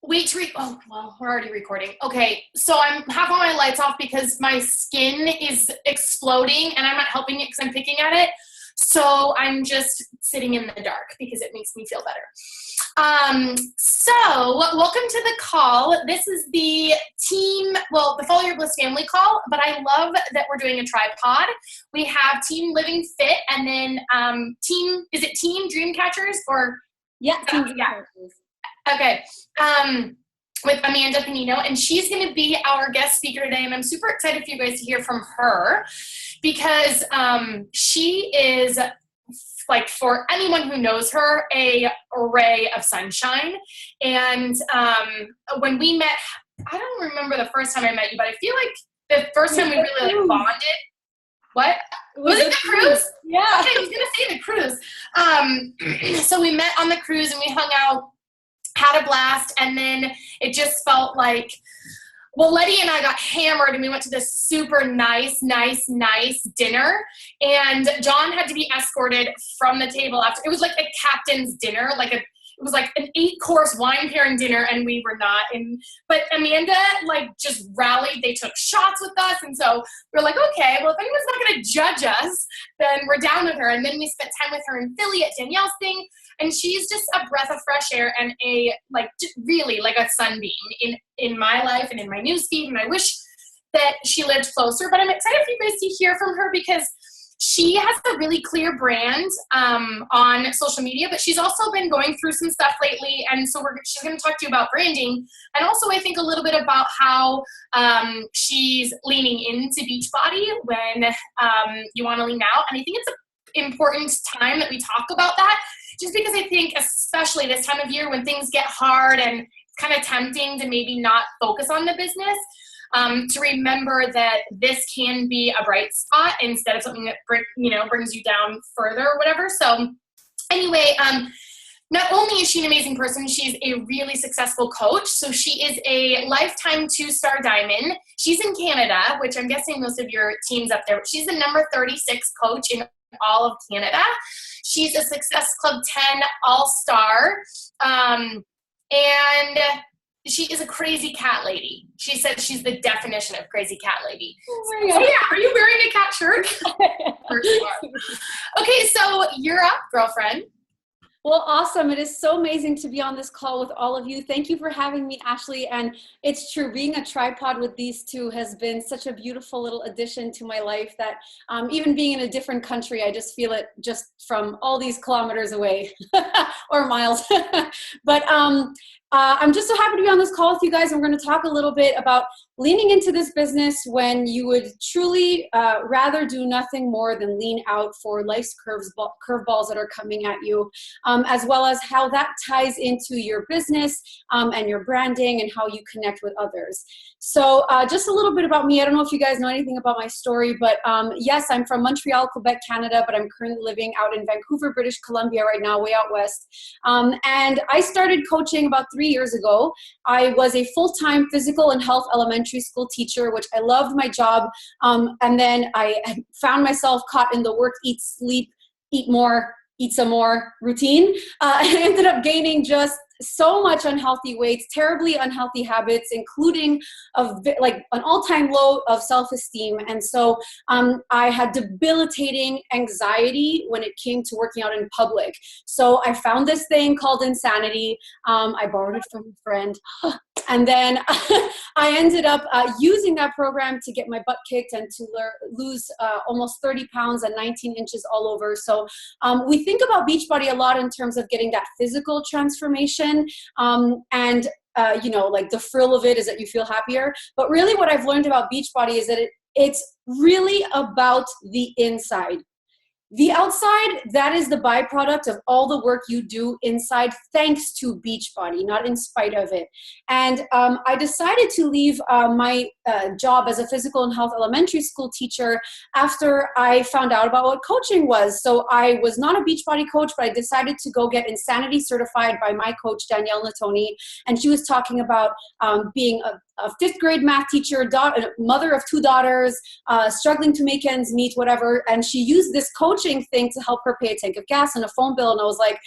Wait to oh, well, we're already recording. Okay, so I'm half on my lights off because my skin is exploding and I'm not helping it because I'm picking at it. So I'm just sitting in the dark because it makes me feel better. So welcome to the call. This is the team, well, the Follow Your Bliss family call, but I love that we're doing a tripod. We have Team Living Fit and then is it Team Dreamcatchers or? Yeah, Team yeah. Dreamcatchers. Okay. With Amanda Penino, and she's going to be our guest speaker today, and I'm super excited for you guys to hear from her because she is, like, for anyone who knows her, a ray of sunshine. And when we met, I don't remember the first time I met you, but I feel like the first time we really like bonded. What? Was it the cruise? Yeah. Okay, I was going to say the cruise. So we met on the cruise and we hung out, had a blast, and then it just felt like, well, Letty and I got hammered and we went to this super nice dinner, and John had to be escorted from the table after. It was like a captain's dinner, it was like an 8-course wine pairing dinner, and we were not in, but Amanda like just rallied. They took shots with us, and so we're like, okay, well, if anyone's not going to judge us, then we're down with her. And then we spent time with her in Philly at Danielle's thing, and she's just a breath of fresh air and a really like a sunbeam in my life and in my newsfeed. And I wish that she lived closer, but I'm excited for you guys to hear from her because she has a really clear brand on social media, but she's also been going through some stuff lately. And so she's going to talk to you about branding. And also I think a little bit about how she's leaning into Beachbody when you want to lean out. And I think it's an important time that we talk about that, just because I think especially this time of year when things get hard and it's kind of tempting to maybe not focus on the business, to remember that this can be a bright spot instead of something that brings you down further or whatever. So anyway, not only is she an amazing person, she's a really successful coach. So she is a lifetime 2-star diamond. She's in Canada, which I'm guessing most of your team's up there. She's the number 36 coach in all of Canada. She's a Success Club 10 all-star. And she is a crazy cat lady. She said she's the definition of crazy cat lady. Oh, so yeah, are you wearing a cat shirt? Okay, so you're up, girlfriend. Well, awesome. It is so amazing to be on this call with all of you. Thank you for having me, Ashley. And it's true, being a tripod with these two has been such a beautiful little addition to my life that even being in a different country, I just feel it just from all these kilometers away or miles. But I'm just so happy to be on this call with you guys. And we're going to talk a little bit about leaning into this business when you would truly rather do nothing more than lean out for life's curveballs that are coming at you, as well as how that ties into your business and your branding and how you connect with others. So just a little bit about me. I don't know if you guys know anything about my story, but yes, I'm from Montreal, Quebec, Canada, but I'm currently living out in Vancouver, British Columbia right now, way out west. And I started coaching about 3 years ago. I was a full-time physical and health elementary school teacher, which I loved my job. And then I found myself caught in the work, eat, sleep, eat more, eat some more routine. I ended up gaining just so much unhealthy weight, terribly unhealthy habits, including like an all-time low of self-esteem. And so I had debilitating anxiety when it came to working out in public. So I found this thing called Insanity. I borrowed it from a friend. And then I ended up using that program to get my butt kicked and to lose almost 30 pounds and 19 inches all over. So we think about Beachbody a lot in terms of getting that physical transformation. And like the thrill of it is that you feel happier. But really what I've learned about Beachbody is that it's really about the inside. The outside, that is the byproduct of all the work you do inside, thanks to Beachbody, not in spite of it. And I decided to leave my job as a physical and health elementary school teacher after I found out about what coaching was. So I was not a Beachbody coach, but I decided to go get Insanity certified by my coach, Danielle Natoni. And she was talking about being a 5th grade math teacher, mother of 2 daughters, struggling to make ends meet, whatever. And she used this coaching thing to help her pay a tank of gas and a phone bill. And I was like,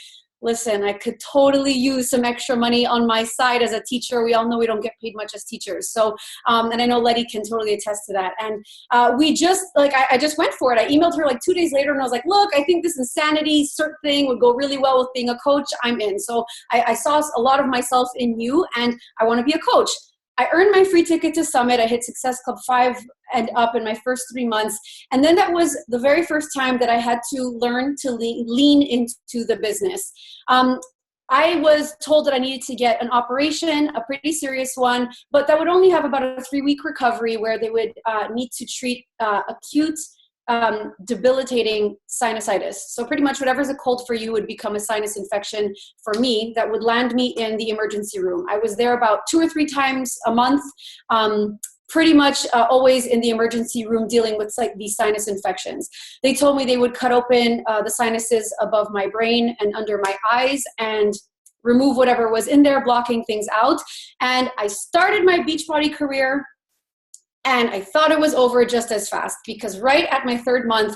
listen, I could totally use some extra money on my side as a teacher. We all know we don't get paid much as teachers. So, and I know Letty can totally attest to that. And I just went for it. I emailed her like 2 days later and I was like, look, I think this insanity cert thing would go really well with being a coach. I'm in. So I saw a lot of myself in you and I want to be a coach. I earned my free ticket to Summit. I hit Success Club 5 and up in my first 3 months. And then that was the very first time that I had to learn to lean into the business. I was told that I needed to get an operation, a pretty serious one, but that would only have about a 3-week recovery where they would need to treat acute debilitating sinusitis. So pretty much whatever's a cold for you would become a sinus infection for me that would land me in the emergency room. I was there about 2 or 3 times a month, pretty much always in the emergency room dealing with like these sinus infections. They told me they would cut open the sinuses above my brain and under my eyes and remove whatever was in there, blocking things out. And I started my Beachbody career and I thought it was over just as fast because right at my 3rd month,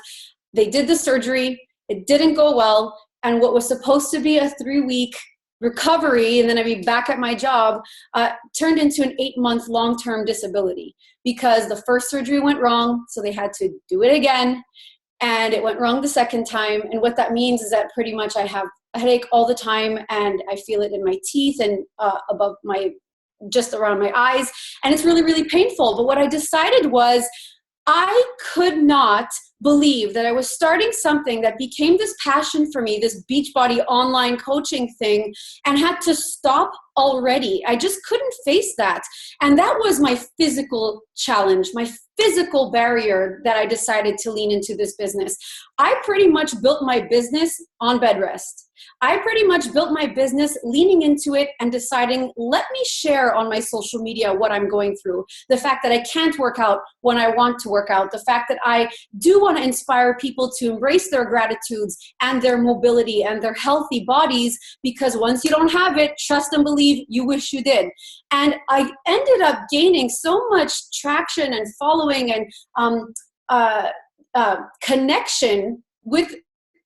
they did the surgery. It didn't go well. And what was supposed to be a 3-week recovery and then I'd be back at my job turned into an 8-month long-term disability because the first surgery went wrong. So they had to do it again. And it went wrong the second time. And what that means is that pretty much I have a headache all the time and I feel it in my teeth and above my just around my eyes. And it's really, really painful. But what I decided was I could not believe that I was starting something that became this passion for me, this Beachbody online coaching thing, and had to stop already. I just couldn't face that. And that was my physical challenge, my physical barrier that I decided to lean into this business. I pretty much built my business on bed rest. I pretty much built my business leaning into it and deciding, let me share on my social media what I'm going through. The fact that I can't work out when I want to work out. The fact that I do want to inspire people to embrace their gratitudes and their mobility and their healthy bodies, because once you don't have it, trust and believe you wish you did. And I ended up gaining so much traction and following and connection with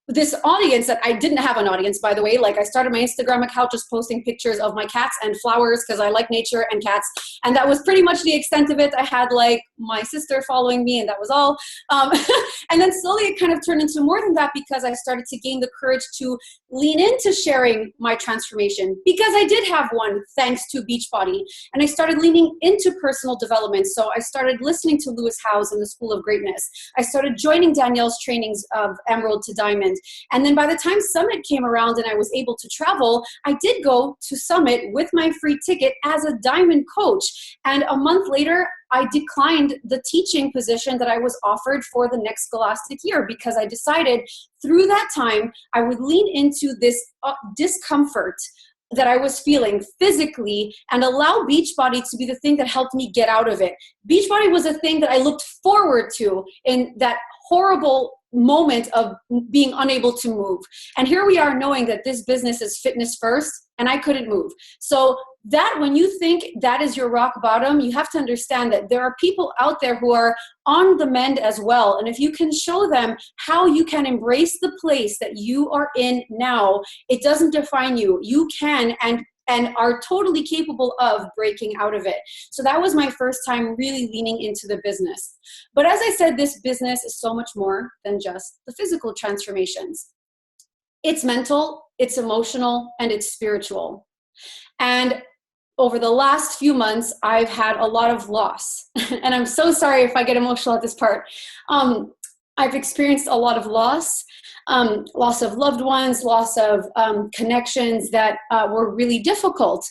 this audience that I didn't have an audience, by the way. Like I started my Instagram account just posting pictures of my cats and flowers because I like nature and cats. And that was pretty much the extent of it. I had like my sister following me and that was all. And then slowly it kind of turned into more than that because I started to gain the courage to lean into sharing my transformation because I did have one thanks to Beachbody. And I started leaning into personal development. So I started listening to Lewis Howes in the School of Greatness. I started joining Danielle's trainings of Emerald to Diamond. And then by the time Summit came around and I was able to travel, I did go to Summit with my free ticket as a Diamond coach. And a month later, I declined the teaching position that I was offered for the next scholastic year because I decided through that time, I would lean into this discomfort that I was feeling physically and allow Beachbody to be the thing that helped me get out of it. Beachbody was a thing that I looked forward to in that horrible moment of being unable to move. And here we are knowing that this business is fitness first and I couldn't move. So that when you think that is your rock bottom, you have to understand that there are people out there who are on the mend as well. And if you can show them how you can embrace the place that you are in now, it doesn't define you. You can and are totally capable of breaking out of it. So that was my first time really leaning into the business. But as I said, this business is so much more than just the physical transformations. It's mental, it's emotional, and it's spiritual. And over the last few months, I've had a lot of loss. And I'm so sorry if I get emotional at this part. I've experienced a lot of loss. Loss of loved ones, loss of connections that were really difficult.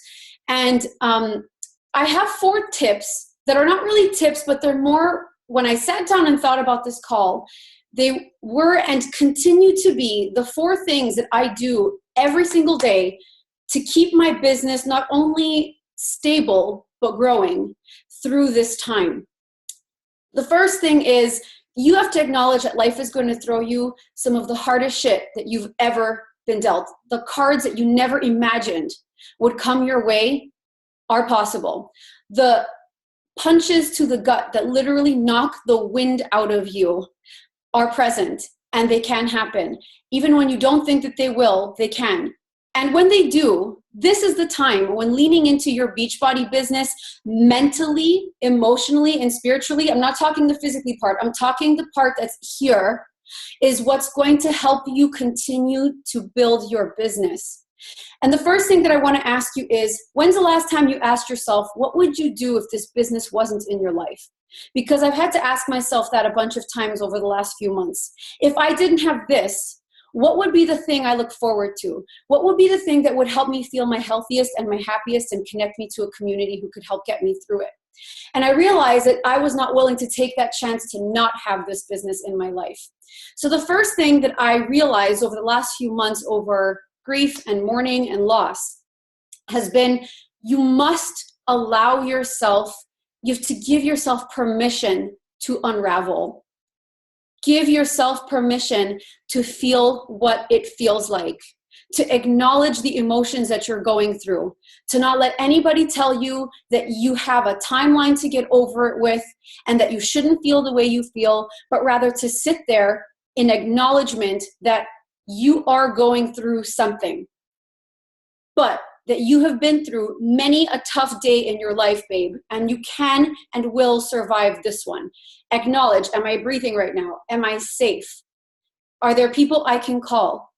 And I have 4 tips that are not really tips, but they're more, when I sat down and thought about this call, they were and continue to be the 4 things that I do every single day to keep my business not only stable, but growing through this time. The first thing is, you have to acknowledge that life is going to throw you some of the hardest shit that you've ever been dealt. The cards that you never imagined would come your way are possible. The punches to the gut that literally knock the wind out of you are present and they can happen. Even when you don't think that they will, they can. And when they do, this is the time when leaning into your Beachbody business mentally, emotionally, and spiritually, I'm not talking the physically part, I'm talking the part that's here, is what's going to help you continue to build your business. And the first thing that I want to ask you is, when's the last time you asked yourself, what would you do if this business wasn't in your life? Because I've had to ask myself that a bunch of times over the last few months. If I didn't have this, what would be the thing I look forward to? What would be the thing that would help me feel my healthiest and my happiest and connect me to a community who could help get me through it? And I realized that I was not willing to take that chance to not have this business in my life. So the first thing that I realized over the last few months over grief and mourning and loss has been, you must allow yourself, you have to give yourself permission to unravel. Give yourself permission to feel what it feels like, to acknowledge the emotions that you're going through, to not let anybody tell you that you have a timeline to get over it with and that you shouldn't feel the way you feel, but rather to sit there in acknowledgement that you are going through something, but that you have been through many a tough day in your life, babe, and you can and will survive this one. Acknowledge, am I breathing right now? Am I safe? Are there people I can call?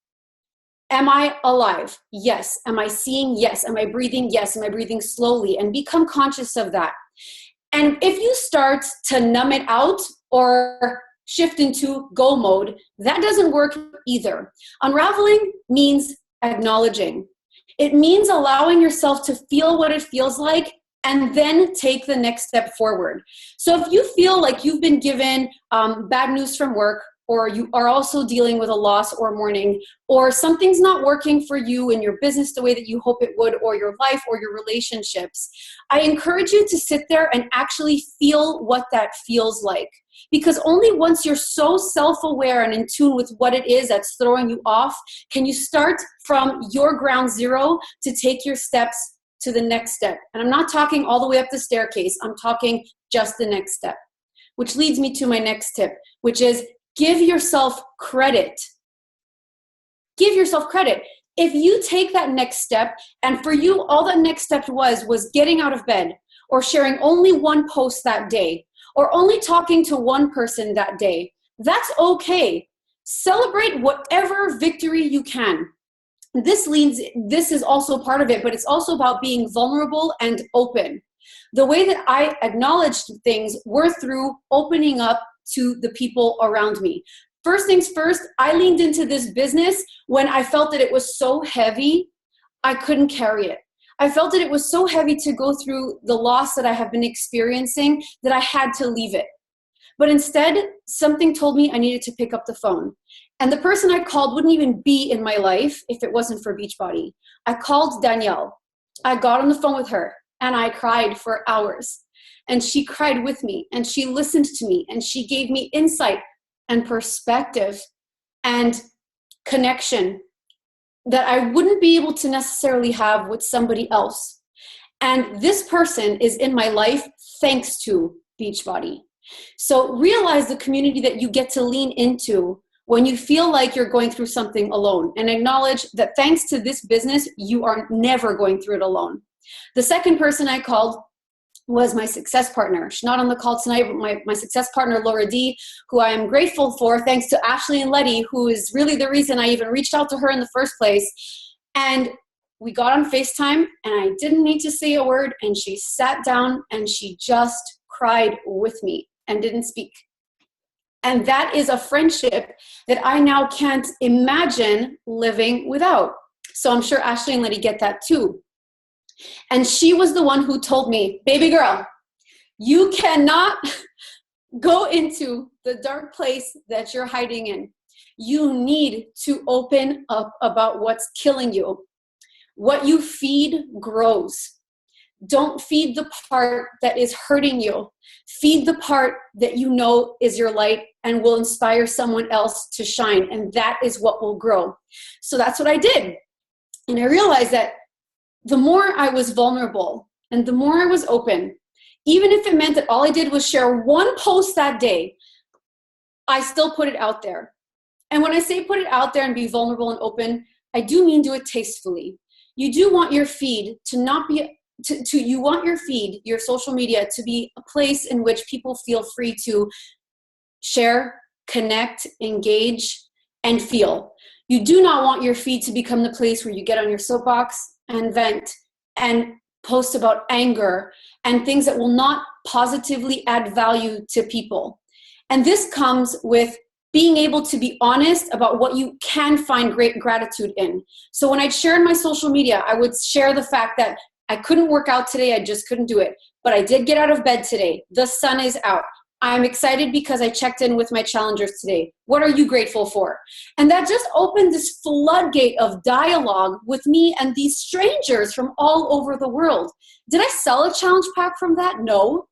Am I alive? Yes. Am I seeing? Yes. Am I breathing? Yes. Am I breathing slowly? And become conscious of that. And if you start to numb it out or shift into go mode, that doesn't work either. Unraveling means acknowledging. It means allowing yourself to feel what it feels like and then take the next step forward. So if you feel like you've been given bad news from work, or you are also dealing with a loss or mourning, or something's not working for you in your business the way that you hope it would, or your life or your relationships, I encourage you to sit there and actually feel what that feels like. Because only once you're so self-aware and in tune with what it is that's throwing you off, can you start from your ground zero to take your steps to the next step. And I'm not talking all the way up the staircase. I'm talking just the next step, which leads me to my next tip, which is give yourself credit. Give yourself credit. If you take that next step, and for you, all that next step was getting out of bed, or sharing only one post that day, or only talking to one person that day, that's okay. Celebrate whatever victory you can. This is also part of it, but it's also about being vulnerable and open. The way that I acknowledged things were through opening up to the people around me. First things first, I leaned into this business when I felt that it was so heavy, I couldn't carry it. I felt that it was so heavy to go through the loss that I have been experiencing that I had to leave it. But instead, something told me I needed to pick up the phone. And the person I called wouldn't even be in my life if it wasn't for Beachbody. I called Danielle. I got on the phone with her and I cried for hours. And she cried with me and she listened to me and she gave me insight and perspective and connection that I wouldn't be able to necessarily have with somebody else. And this person is in my life thanks to Beachbody. So realize the community that you get to lean into when you feel like you're going through something alone, and acknowledge that thanks to this business, you are never going through it alone. The second person I called was my success partner. She's not on the call tonight, but my success partner, Laura D., who I am grateful for, thanks to Ashley and Letty, who is really the reason I even reached out to her in the first place. And we got on FaceTime and I didn't need to say a word, and she sat down and she just cried with me and didn't speak. And that is a friendship that I now can't imagine living without. So I'm sure Ashley and Letty get that too. And she was the one who told me, baby girl, you cannot go into the dark place that you're hiding in. You need to open up about what's killing you. What you feed grows. Don't feed the part that is hurting you. Feed the part that you know is your light and will inspire someone else to shine. And that is what will grow. So that's what I did. And I realized that the more I was vulnerable and the more I was open, even if it meant that all I did was share one post that day, I still put it out there. And when I say put it out there and be vulnerable and open, I do mean do it tastefully. You do want your feed to not be, you want your feed, your social media, to be a place in which people feel free to share, connect, engage, and feel. You do not want your feed to become the place where you get on your soapbox and vent and post about anger and things that will not positively add value to people. And this comes with being able to be honest about what you can find great gratitude in. So when I'd share in my social media, I would share the fact that I couldn't work out today, I just couldn't do it. But I did get out of bed today. The sun is out. I'm excited because I checked in with my challengers today. What are you grateful for? And that just opened this floodgate of dialogue with me and these strangers from all over the world. Did I sell a challenge pack from that? No.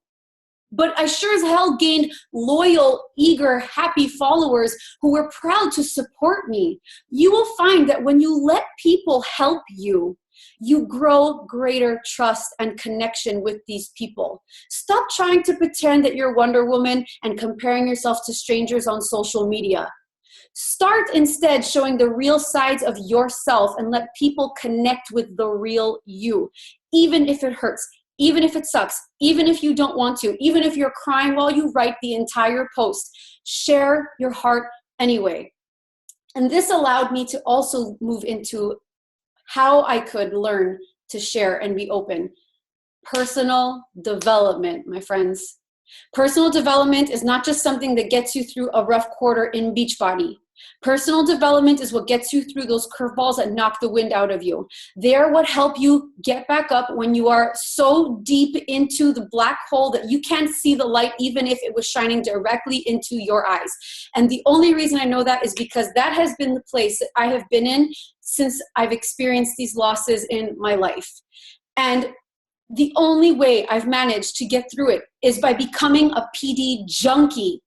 But I sure as hell gained loyal, eager, happy followers who were proud to support me. You will find that when you let people help you, you grow greater trust and connection with these people. Stop trying to pretend that you're Wonder Woman and comparing yourself to strangers on social media. Start instead showing the real sides of yourself and let people connect with the real you, even if it hurts, even if it sucks, even if you don't want to, even if you're crying while you write the entire post. Share your heart anyway. And this allowed me to also move into how I could learn to share and be open. Personal development, my friends. Personal development is not just something that gets you through a rough quarter in Beachbody. Personal development is what gets you through those curveballs that knock the wind out of you. They're what help you get back up when you are so deep into the black hole that you can't see the light even if it was shining directly into your eyes. And the only reason I know that is because that has been the place that I have been in since I've experienced these losses in my life. And the only way I've managed to get through it is by becoming a PD junkie.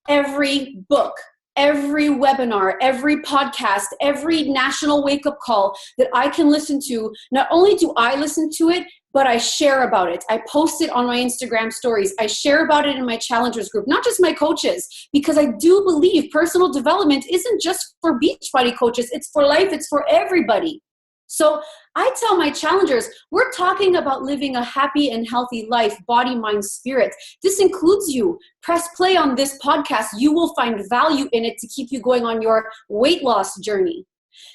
Every book, every webinar, every podcast, every national wake-up call that I can listen to, not only do I listen to it, but I share about it. I post it on my Instagram stories. I share about it in my challengers group, not just my coaches, because I do believe personal development isn't just for Beachbody coaches. It's for life. It's for everybody. So I tell my challengers, we're talking about living a happy and healthy life, body, mind, spirit. This includes you. Press play on this podcast. You will find value in it to keep you going on your weight loss journey.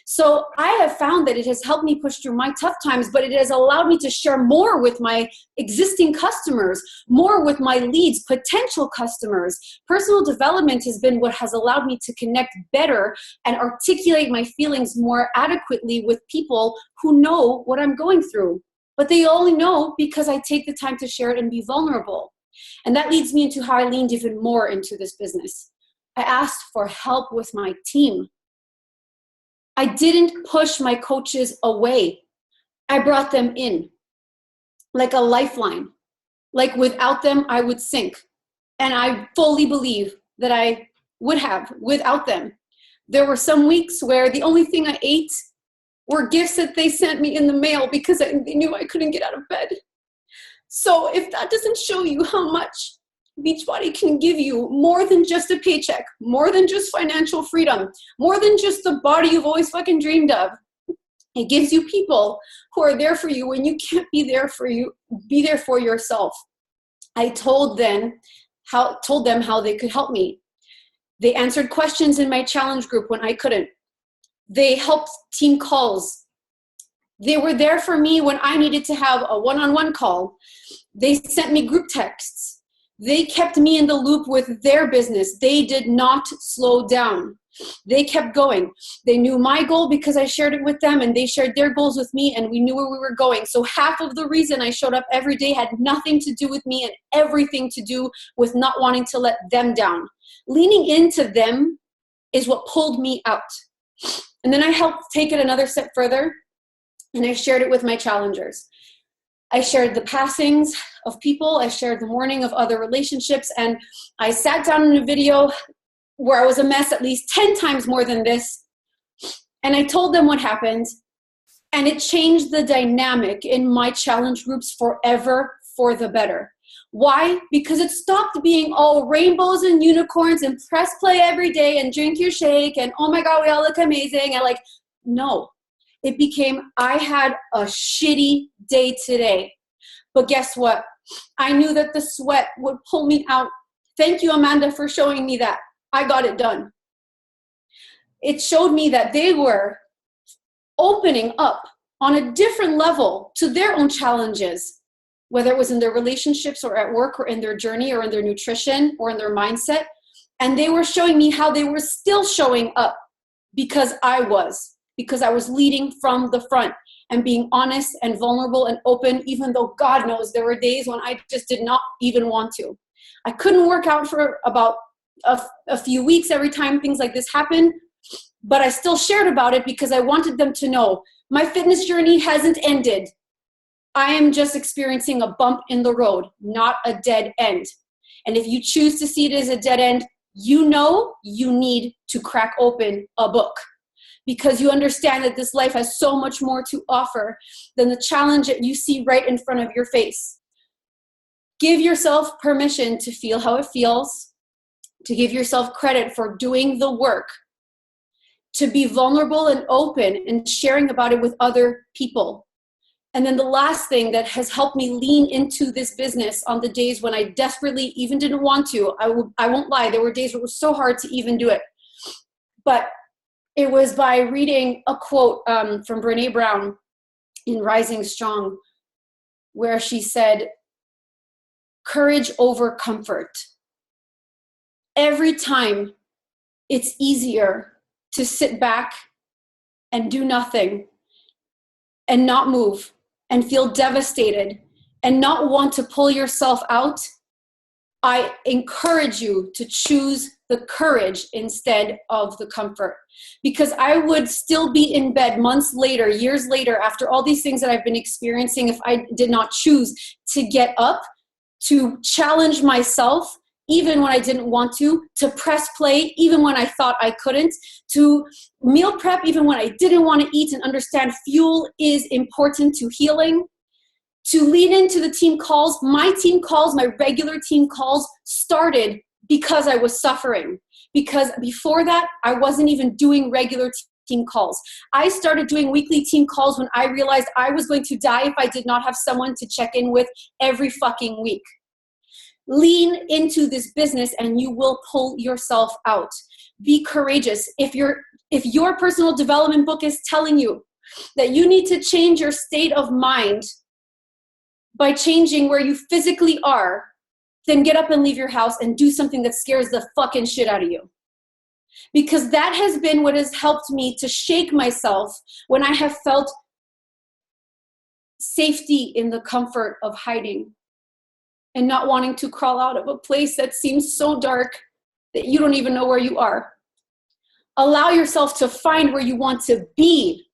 So I have found that it has helped me push through my tough times, but it has allowed me to share more with my existing customers, more with my leads, potential customers. Personal development has been what has allowed me to connect better and articulate my feelings more adequately with people who know what I'm going through. But they only know because I take the time to share it and be vulnerable. And that leads me into how I leaned even more into this business. I asked for help with my team. I didn't push my coaches away. I brought them in like a lifeline. Like without them, I would sink. And I fully believe that I would have without them. There were some weeks where the only thing I ate were gifts that they sent me in the mail because they knew I couldn't get out of bed. So if that doesn't show you how much Beachbody can give you more than just a paycheck, more than just financial freedom, more than just the body you've always fucking dreamed of. It gives you people who are there for you when you can't be there for yourself. I told them how they could help me. They answered questions in my challenge group when I couldn't. They helped team calls. They were there for me when I needed to have a one-on-one call. They sent me group texts. They kept me in the loop with their business. They did not slow down. They kept going. They knew my goal because I shared it with them, and they shared their goals with me, and we knew where we were going. So half of the reason I showed up every day had nothing to do with me and everything to do with not wanting to let them down. Leaning into them is what pulled me out. And then I helped take it another step further, and I shared it with my challengers. I shared the passings of people. I shared the mourning of other relationships. And I sat down in a video where I was a mess at least 10 times more than this. And I told them what happened. And it changed the dynamic in my challenge groups forever for the better. Why? Because it stopped being all rainbows and unicorns and press play every day and drink your shake and oh my God, we all look amazing. And no. it became, I had a shitty day today. But guess what? I knew that the sweat would pull me out. Thank you, Amanda, for showing me that. I got it done. It showed me that they were opening up on a different level to their own challenges, whether it was in their relationships or at work or in their journey or in their nutrition or in their mindset. And they were showing me how they were still showing up because I was leading from the front and being honest and vulnerable and open, even though God knows there were days when I just did not even want to. I couldn't work out for about a few weeks every time things like this happened, but I still shared about it because I wanted them to know my fitness journey hasn't ended. I am just experiencing a bump in the road, not a dead end. And if you choose to see it as a dead end, you know you need to crack open a book, because you understand that this life has so much more to offer than the challenge that you see right in front of your face. Give yourself permission to feel how it feels, to give yourself credit for doing the work, to be vulnerable and open and sharing about it with other people. And then the last thing that has helped me lean into this business on the days when I desperately even didn't want to, I won't lie, there were days where it was so hard to even do it. But it was by reading a quote from Brené Brown in Rising Strong, where she said, "Courage over comfort." Every time it's easier to sit back and do nothing and not move and feel devastated and not want to pull yourself out, I encourage you to choose the courage instead of the comfort. Because I would still be in bed months later, years later, after all these things that I've been experiencing, if I did not choose to get up, to challenge myself, even when I didn't want to press play, even when I thought I couldn't, to meal prep, even when I didn't want to eat, and understand fuel is important to healing, to lean into the team calls. My team calls, my regular team calls started because I was suffering. Because before that, I wasn't even doing regular team calls. I started doing weekly team calls when I realized I was going to die if I did not have someone to check in with every fucking week. Lean into this business and you will pull yourself out. Be courageous. If your personal development book is telling you that you need to change your state of mind by changing where you physically are, then get up and leave your house and do something that scares the fucking shit out of you. Because that has been what has helped me to shake myself when I have felt safety in the comfort of hiding and not wanting to crawl out of a place that seems so dark that you don't even know where you are. Allow yourself to find where you want to be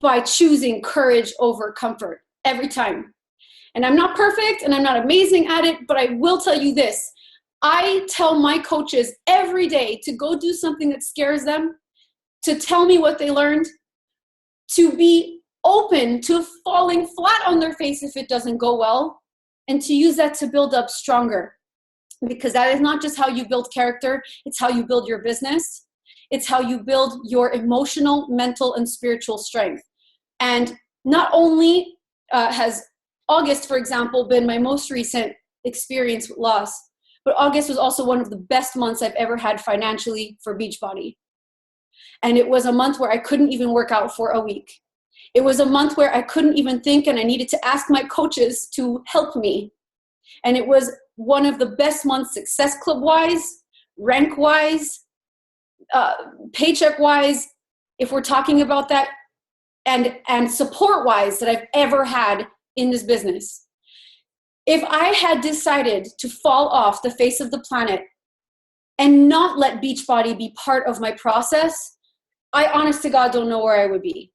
by choosing courage over comfort every time. And I'm not perfect and I'm not amazing at it, but I will tell you this. I tell my coaches every day to go do something that scares them, to tell me what they learned, to be open to falling flat on their face if it doesn't go well, and to use that to build up stronger. Because that is not just how you build character, it's how you build your business. It's how you build your emotional, mental, and spiritual strength. And not only has August, for example, been my most recent experience with loss, but August was also one of the best months I've ever had financially for Beachbody. And it was a month where I couldn't even work out for a week. It was a month where I couldn't even think, and I needed to ask my coaches to help me. And it was one of the best months Success Club-wise, rank-wise, paycheck-wise, if we're talking about that, and support-wise that I've ever had in this business. If I had decided to fall off the face of the planet and not let Beachbody be part of my process, I honest to God don't know where I would be.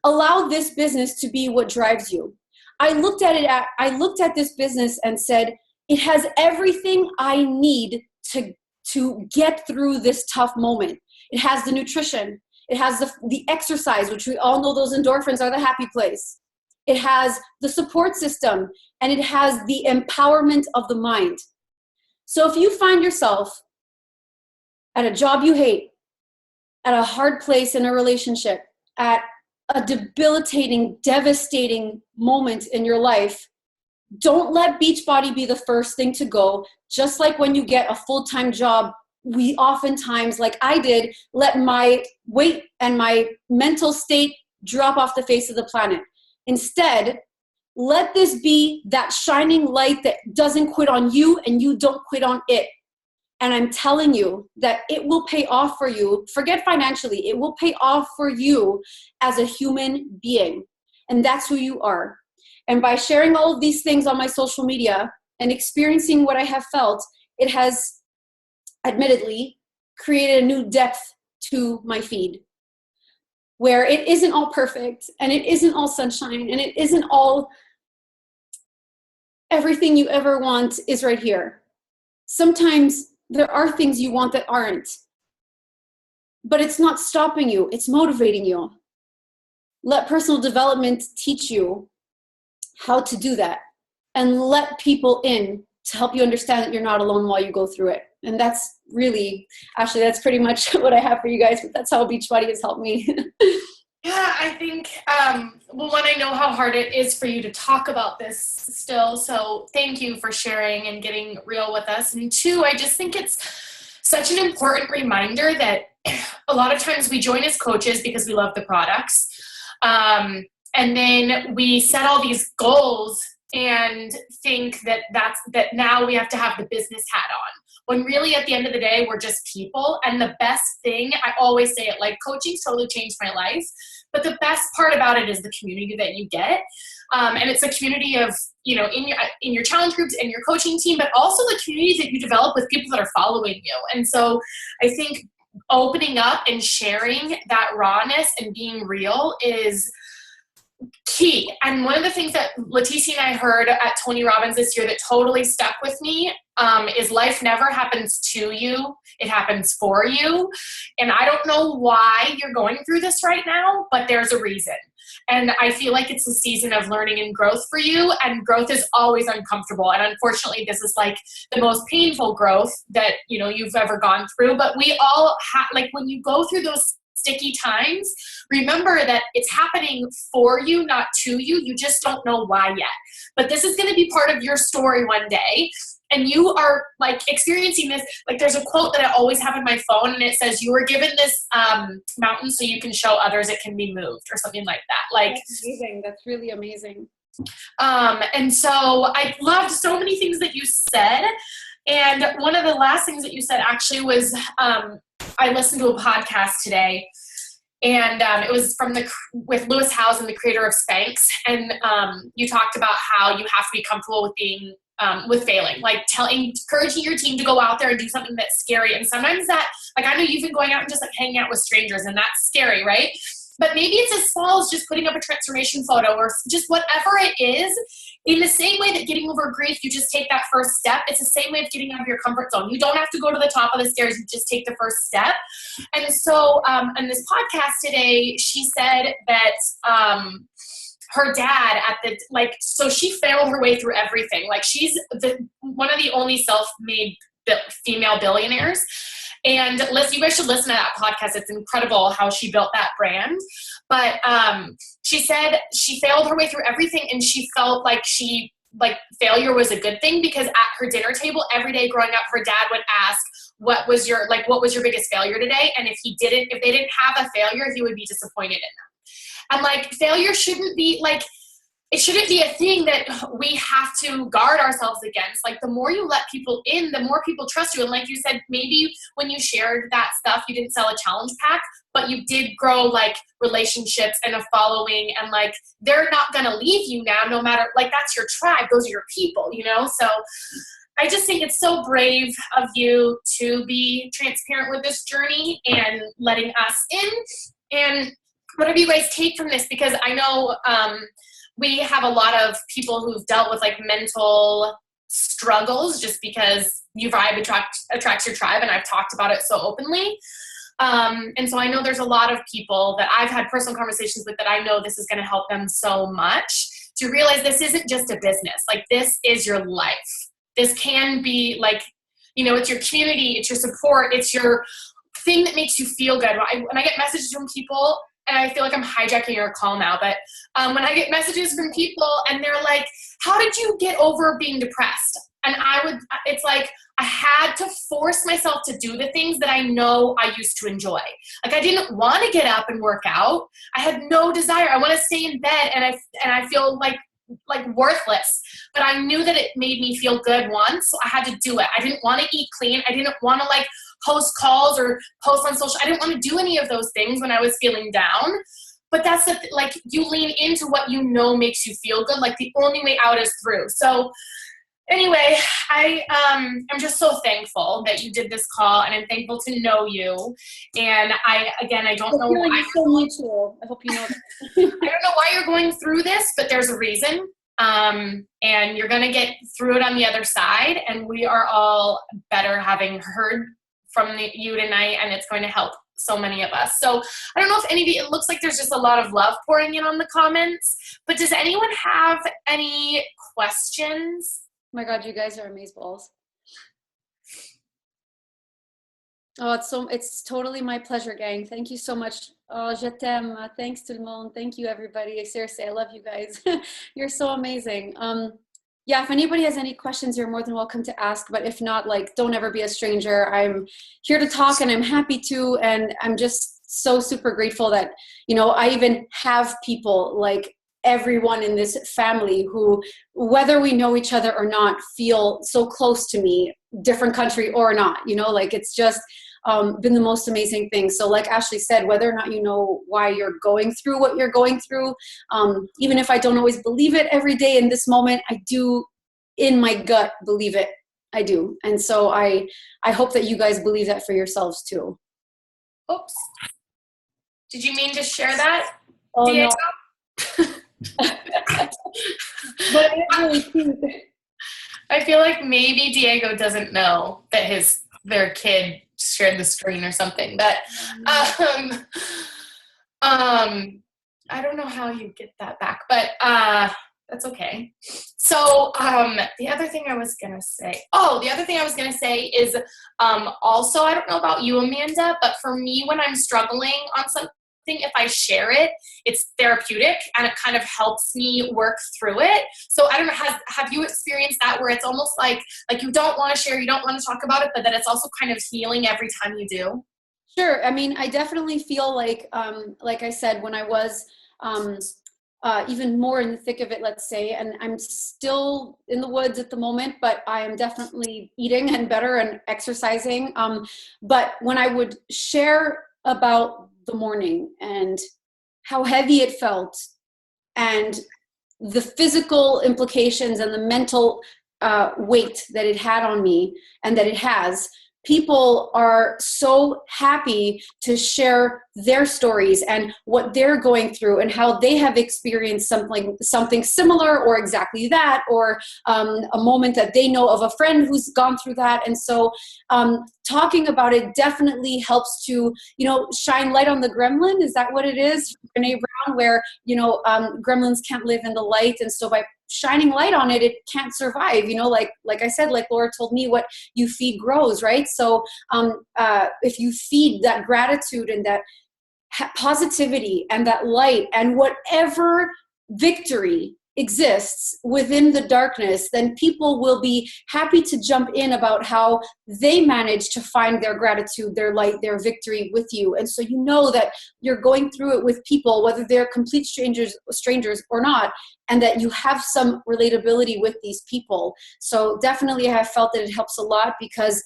Allow this business to be what drives you. I looked at this business and said, it has everything I need to get through this tough moment. It has the nutrition. It has the exercise, which we all know those endorphins are the happy place. It has the support system, and it has the empowerment of the mind. So if you find yourself at a job you hate, at a hard place in a relationship, at a debilitating, devastating moment in your life, don't let Beachbody be the first thing to go. Just like when you get a full-time job, we oftentimes, like I did, let my weight and my mental state drop off the face of the planet. Instead, let this be that shining light that doesn't quit on you and you don't quit on it. And I'm telling you that it will pay off for you. Forget financially. It will pay off for you as a human being. And that's who you are. And by sharing all of these things on my social media and experiencing what I have felt, it has admittedly created a new depth to my feed, where it isn't all perfect and it isn't all sunshine and it isn't all everything you ever want is right here. Sometimes there are things you want that aren't, but it's not stopping you, it's motivating you. Let personal development teach you how to do that, and let people in to help you understand that you're not alone while you go through it. And that's really, Ashley, that's pretty much what I have for you guys, but that's how Beachbody has helped me. Yeah, I think, well, one, I know how hard it is for you to talk about this still, so thank you for sharing and getting real with us. And two, I just think it's such an important reminder that a lot of times we join as coaches because we love the products, and then we set all these goals and think that that now we have to have the business hat on. When really at the end of the day, we're just people. And the best thing, I always say it, like coaching's totally changed my life. But the best part about it is the community that you get. And it's a community of, you know, in your challenge groups and your coaching team, but also the community that you develop with people that are following you. And so I think opening up and sharing that rawness and being real is key. And one of the things that Leticia and I heard at Tony Robbins this year that totally stuck with me is life never happens to you, it happens for you. And I don't know why you're going through this right now, but there's a reason. And I feel like it's a season of learning and growth for you, and growth is always uncomfortable. And unfortunately, this is like the most painful growth that, you know, you've ever gone through. But we all have, like, when you go through those sticky times, remember that it's happening for you, not to you. You just don't know why yet. But this is going to be part of your story one day. And you are like experiencing this. Like, there's a quote that I always have in my phone, and it says, "You were given this mountain so you can show others it can be moved," or something like that. Like, that's amazing. That's really amazing. And so I loved so many things that you said. And one of the last things that you said actually was, I listened to a podcast today, and it was with Lewis Howes, the creator of Spanx. And you talked about how you have to be comfortable with being with failing, like encouraging your team to go out there and do something that's scary. And sometimes that, like, I know you've been going out and just like hanging out with strangers, and that's scary, right? But maybe it's as small as just putting up a transformation photo, or just whatever it is. In the same way that getting over grief, you just take that first step. It's the same way of getting out of your comfort zone. You don't have to go to the top of the stairs. You just take the first step. And so in this podcast today, she said that her dad so she failed her way through everything. Like, she's one of the only self-made female billionaires. And you guys should listen to that podcast. It's incredible how she built that brand. But she said she failed her way through everything, and she felt like failure was a good thing, because at her dinner table every day growing up, her dad would ask, what was your biggest failure today? And if they didn't have a failure, he would be disappointed in them. And like, failure shouldn't be like, it shouldn't be a thing that we have to guard ourselves against. Like, the more you let people in, the more people trust you. And like you said, maybe when you shared that stuff, you didn't sell a challenge pack, but you did grow like relationships and a following, and like, they're not going to leave you now, no matter, like, that's your tribe. Those are your people, you know? So I just think it's so brave of you to be transparent with this journey and letting us in. And whatever you guys take from this, because I know, we have a lot of people who've dealt with like mental struggles, just because your vibe attracts your tribe, and I've talked about it so openly. And so I know there's a lot of people that I've had personal conversations with that I know this is going to help them so much to realize this isn't just a business. Like, this is your life. This can be like, you know, it's your community, it's your support, it's your thing that makes you feel good. When I get messages from people, and I feel like I'm hijacking your call now, but when I get messages from people and they're like, how did you get over being depressed? And it's like, I had to force myself to do the things that I know I used to enjoy. Like, I didn't want to get up and work out. I had no desire. I want to stay in bed, and I feel like worthless. But I knew that it made me feel good once, so I had to do it. I didn't want to eat clean. I didn't want to like host calls or post on social. I didn't want to do any of those things when I was feeling down. But that's like, you lean into what you know makes you feel good. Like, the only way out is through. So anyway, I'm just so thankful that you did this call, and I'm thankful to know you. And I don't know why. So mutual. I hope you know that. I don't know why you're going through this, but there's a reason. And you're going to get through it on the other side. And we are all better having heard from you tonight, and it's going to help so many of us. So I don't know if it looks like there's just a lot of love pouring in on the comments, but does anyone have any questions? Oh my God, you guys are amazeballs. Oh, it's totally my pleasure, gang. Thank you so much. Oh, je t'aime. Thanks tout le monde. Thank you, everybody. Seriously, I love you guys. You're so amazing. Yeah, if anybody has any questions, you're more than welcome to ask. But if not, like, don't ever be a stranger. I'm here to talk, and I'm happy to. And I'm just so super grateful that, you know, I even have people like everyone in this family who, whether we know each other or not, feel so close to me, different country or not, you know, like, it's just been the most amazing thing. So like Ashley said, whether or not you know why you're going through what you're going through, even if I don't always believe it every day in this moment, I do in my gut believe it. I do. And so I hope that you guys believe that for yourselves too. Oops. Did you mean to share that, Oh, Diego? no. But it's really cute. I feel like maybe Diego doesn't know that their kid shared the screen or something. But I don't know how you get that back, but that's okay. So the other thing I was gonna say is also, I don't know about you, Amanda, but for me, when I'm struggling on something, if I share it, it's therapeutic and it kind of helps me work through it. So I don't know, have you experienced that, where it's almost like you don't want to share, you don't want to talk about it, but that it's also kind of healing every time you do? Sure. I mean, I definitely feel like I said, when I was even more in the thick of it, let's say, and I'm still in the woods at the moment, but I am definitely eating and better and exercising. But when I would share about the morning and how heavy it felt and the physical implications and the mental weight that it had on me and that it has, people are so happy to share their stories and what they're going through and how they have experienced something similar or exactly that, or a moment that they know of a friend who's gone through that. And so talking about it definitely helps to, you know, shine light on the gremlin. Is that what it is? Brene Brown, where, you know, gremlins can't live in the light. And so by shining light on it, it can't survive, you know, like I said, like Laura told me, what you feed grows, right? So if you feed that gratitude and that positivity and that light and whatever victory exists within the darkness, then people will be happy to jump in about how they manage to find their gratitude, their light, their victory with you. And so you know that you're going through it with people, whether they're complete strangers or not, and that you have some relatability with these people. So definitely I have felt that it helps a lot, because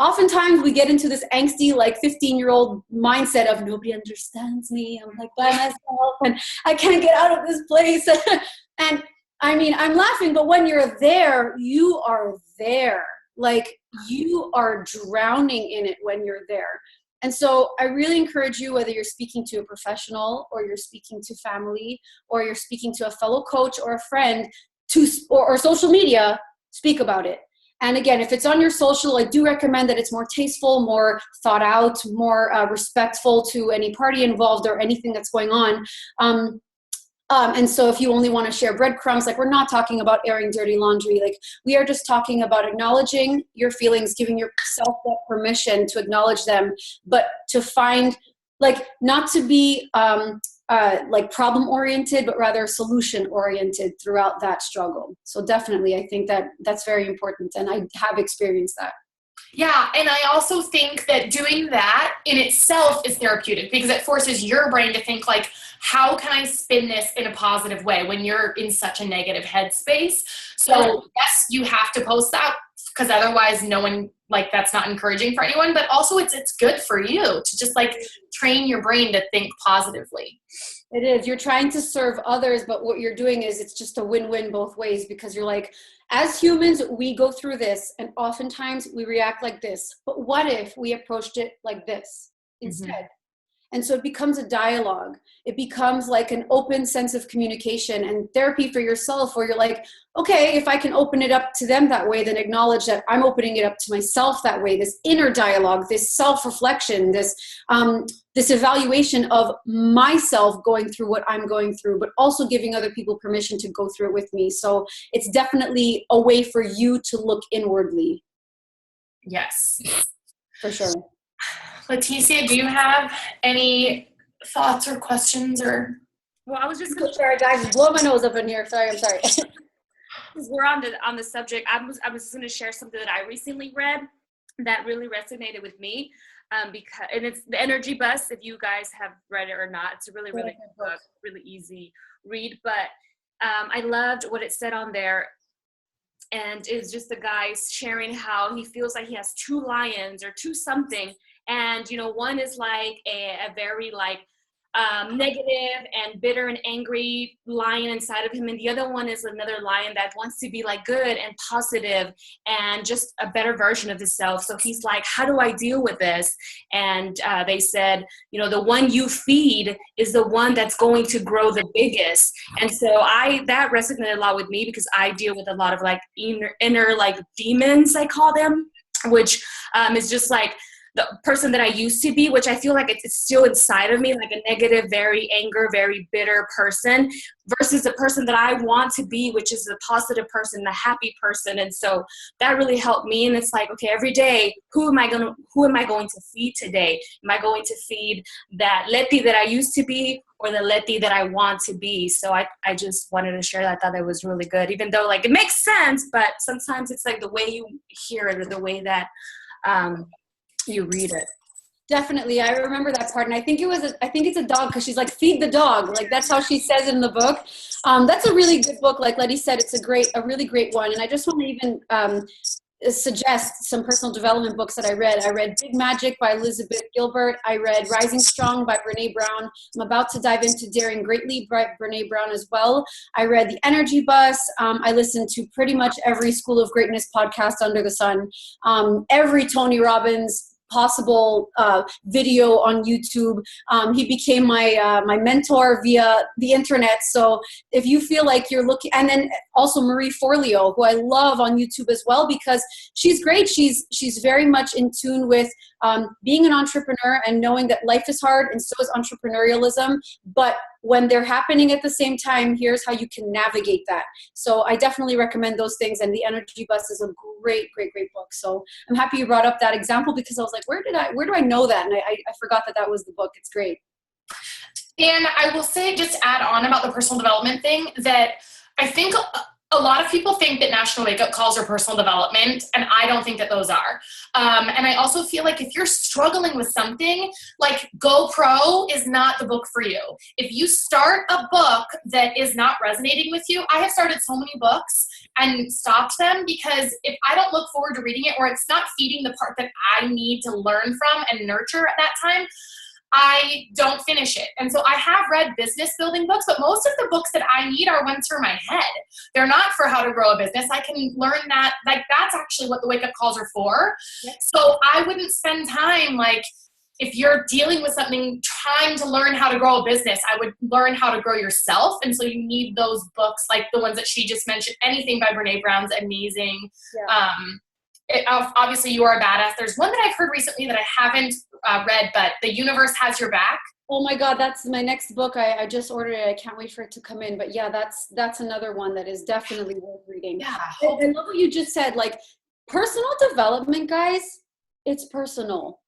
oftentimes we get into this angsty, like 15-year-old mindset of nobody understands me. I'm like by myself and I can't get out of this place. And I mean, I'm laughing, but when you're there, you are there. Like, you are drowning in it when you're there. And so I really encourage you, whether you're speaking to a professional or you're speaking to family or you're speaking to a fellow coach or a friend, or social media, speak about it. And again, if it's on your social, I do recommend that it's more tasteful, more thought out, more respectful to any party involved or anything that's going on. And so if you only want to share breadcrumbs, like, we're not talking about airing dirty laundry. Like, we are just talking about acknowledging your feelings, giving yourself that permission to acknowledge them, but to find like not to be like problem oriented, but rather solution oriented throughout that struggle. So definitely, I think that that's very important, and I have experienced that. Yeah, and I also think that doing that in itself is therapeutic because it forces your brain to think like, how can I spin this in a positive way when you're in such a negative headspace? So yes, you have to post that because otherwise no one, like, that's not encouraging for anyone, but also it's good for you to just like train your brain to think positively. It is. You're trying to serve others, but what you're doing is it's just a win-win both ways, because you're like, as humans, we go through this and oftentimes we react like this. But what if we approached it like this instead? And so it becomes a dialogue. It becomes like an open sense of communication and therapy for yourself, where you're like, okay, if I can open it up to them that way, then acknowledge that I'm opening it up to myself that way. This inner dialogue, this self-reflection, this evaluation of myself going through what I'm going through, but also giving other people permission to go through it with me. So it's definitely a way for you to look inwardly. Yes. For sure. Leticia, do you have any thoughts or questions or? Well, I was just sorry, guys, blow my nose up in here. Sorry, I'm sorry. Because we're on the subject, I was just going to share something that I recently read that really resonated with me. Because, and it's The Energy Bus. If you guys have read it or not, it's a really good book, really easy read. But I loved what it said on there. And it's just the guy sharing how he feels like he has two lions or two something. And, you know, one is like a very like negative and bitter and angry lion inside of him. And the other one is another lion that wants to be like good and positive and just a better version of himself. So he's like, how do I deal with this? And they said, you know, the one you feed is the one that's going to grow the biggest. And so that resonated a lot with me because I deal with a lot of like inner like demons, I call them, which is just like the person that I used to be, which I feel like it's still inside of me, like a negative, very very bitter person, versus the person that I want to be, which is a positive person, a happy person. And so that really helped me. And it's like, okay, every day, who am I going to feed today? Am I going to feed that Leti that I used to be, or the Leti that I want to be? So I just wanted to share that. I thought that was really good, even though like it makes sense, but sometimes it's like the way you hear it or the way that you read it. Definitely. I remember that part. And I think it's a dog, because she's like, feed the dog. Like that's how she says it in the book. That's a really good book. Like Letty said, it's a really great one. And I just want to even suggest some personal development books that I read. I read Big Magic by Elizabeth Gilbert. I read Rising Strong by Brene Brown. I'm about to dive into Daring Greatly by Brene Brown as well. I read The Energy Bus. I listened to pretty much every School of Greatness podcast under the sun. Every Tony Robbins possible video on YouTube. He became my mentor via the internet. So if you feel like you're looking, and then also Marie Forleo, who I love on YouTube as well, because she's great. She's very much in tune with being an entrepreneur and knowing that life is hard, and so is entrepreneurialism. But when they're happening at the same time, here's how you can navigate that. So I definitely recommend those things. And The Energy Bus is a great book. So I'm happy you brought up that example, because I was like, where do I know that? And I forgot that was the book. It's great. And I will say, just add on about the personal development thing, that I think a lot of people think that national wake-up calls are personal development, and I don't think that those are. And I also feel like if you're struggling with something, like GoPro is not the book for you. If you start a book that is not resonating with you, I have started so many books and stopped them because if I don't look forward to reading it, or it's not feeding the part that I need to learn from and nurture at that time, I don't finish it. And so I have read business building books, but most of the books that I need are ones for my head. They're not for how to grow a business. I can learn that, like, that's actually what the wake up calls are for. So I wouldn't spend time, like, if you're dealing with something, trying to learn how to grow a business, I would learn how to grow yourself. And so you need those books, like the ones that she just mentioned. Anything by Brene Brown's amazing. Yeah. Obviously, You Are a Badass. There's one that I've heard recently that I haven't read, but The Universe Has Your Back. Oh my God, that's my next book. I just ordered it. I can't wait for it to come in. But yeah, that's another one that is definitely worth reading. Yeah. I love what you just said. Like, personal development, guys, it's personal.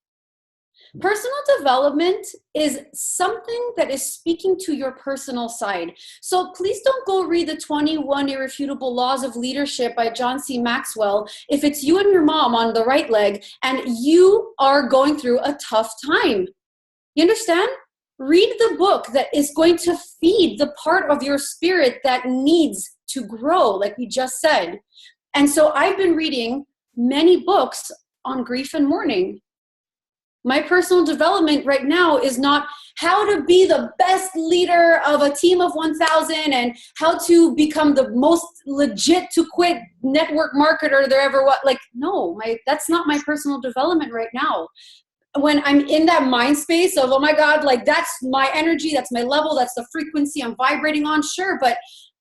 Personal development is something that is speaking to your personal side. So please don't go read the 21 Irrefutable Laws of Leadership by John C. Maxwell if it's you and your mom on the right leg and you are going through a tough time. You understand? Read the book that is going to feed the part of your spirit that needs to grow, like we just said. And so I've been reading many books on grief and mourning. My personal development right now is not how to be the best leader of a team of 1,000 and how to become the most legit to quit network marketer there ever was. Like, no, that's not my personal development right now. When I'm in that mind space of, oh my God, like that's my energy, that's my level, that's the frequency I'm vibrating on, sure, but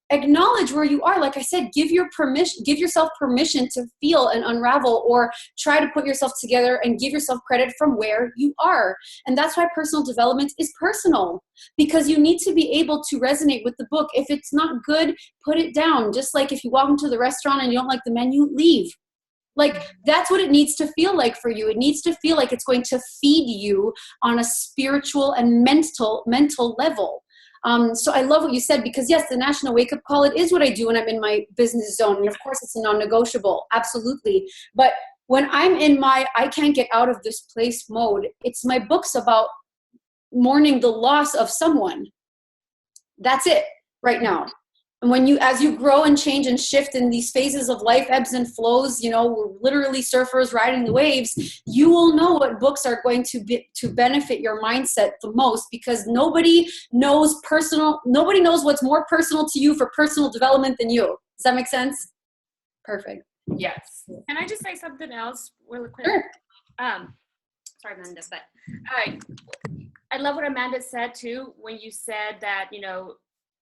acknowledge where you are. Like I said, give yourself permission to feel and unravel, or try to put yourself together and give yourself credit from where you are. And that's why personal development is personal, because you need to be able to resonate with the book. If it's not good, put it down. Just like if you walk into the restaurant and you don't like the menu, leave. Like, that's what it needs to feel like for you. It needs to feel like it's going to feed you on a spiritual and mental level. So I love what you said, because yes, the National Wake Up Call, it is what I do when I'm in my business zone. And of course it's a non-negotiable, absolutely. But when I'm in my, I can't get out of this place mode, it's my books about mourning the loss of someone. That's it right now. And as you grow and change and shift in these phases of life, ebbs and flows, we're literally surfers riding the waves, you will know what books are going to benefit your mindset the most, because nobody knows what's more personal to you for personal development than you. Does that make sense? Perfect. Yes. Can I just say something else really quick? Sure. Sorry, Amanda, but I love what Amanda said too, when you said that,